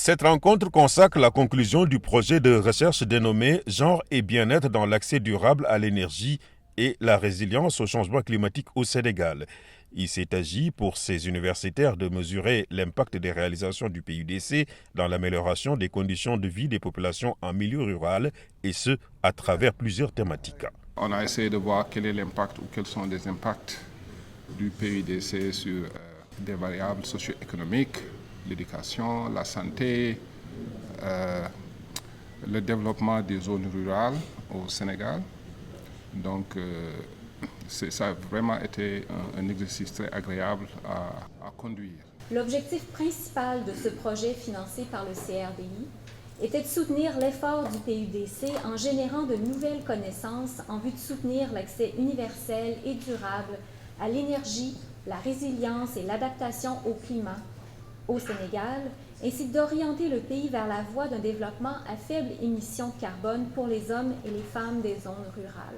Cette rencontre consacre la conclusion du projet de recherche dénommé Genre et bien-être dans l'accès durable à l'énergie et la résilience au changement climatique au Sénégal. Il s'est agi pour ces universitaires de mesurer l'impact des réalisations du PUDC dans l'amélioration des conditions de vie des populations en milieu rural, et ce, à travers plusieurs thématiques. On a essayé de voir quel est l'impact ou quels sont les impacts du PUDC sur des variables socio-économiques, l'éducation, la santé, le développement des zones rurales au Sénégal. Donc, ça a vraiment été un exercice très agréable à conduire. L'objectif principal de ce projet financé par le CRDI était de soutenir l'effort du PUDC en générant de nouvelles connaissances en vue de soutenir l'accès universel et durable à l'énergie, la résilience et l'adaptation au climat au Sénégal, ainsi d'orienter le pays vers la voie d'un développement à faible émission de carbone pour les hommes et les femmes des zones rurales.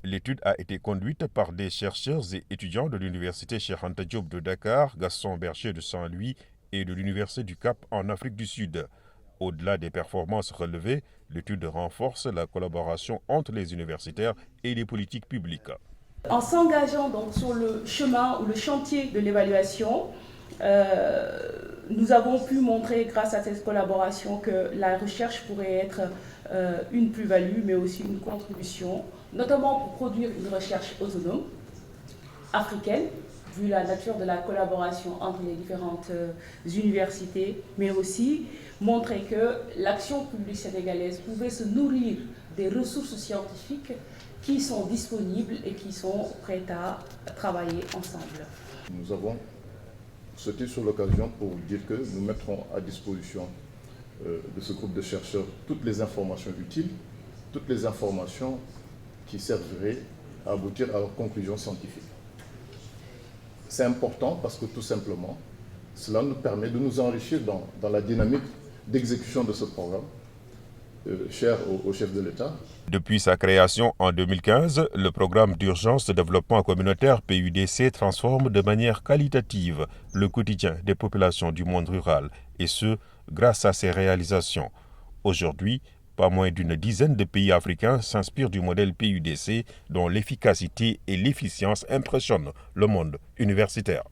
L'étude a été conduite par des chercheurs et étudiants de l'Université Cheikh Anta Diop de Dakar, Gaston Berger de Saint-Louis et de l'Université du Cap en Afrique du Sud. Au-delà des performances relevées, l'étude renforce la collaboration entre les universitaires et les politiques publiques. En s'engageant donc sur le chemin ou le chantier de l'évaluation, nous avons pu montrer grâce à cette collaboration que la recherche pourrait être une plus-value mais aussi une contribution, notamment pour produire une recherche autonome, africaine, vu la nature de la collaboration entre les différentes universités, mais aussi montrer que l'action publique sénégalaise pouvait se nourrir des ressources scientifiques qui sont disponibles et qui sont prêtes à travailler ensemble. Nous avons sauté sur l'occasion pour dire que nous mettrons à disposition de ce groupe de chercheurs toutes les informations utiles, toutes les informations qui serviraient à aboutir à leurs conclusions scientifiques. C'est important parce que tout simplement, cela nous permet de nous enrichir dans la dynamique d'exécution de ce programme, cher au chef de l'État. Depuis sa création en 2015, le programme d'urgence de développement communautaire PUDC transforme de manière qualitative le quotidien des populations du monde rural, et ce, grâce à ses réalisations. Aujourd'hui, pas moins d'une dizaine de pays africains s'inspirent du modèle PUDC dont l'efficacité et l'efficience impressionnent le monde universitaire.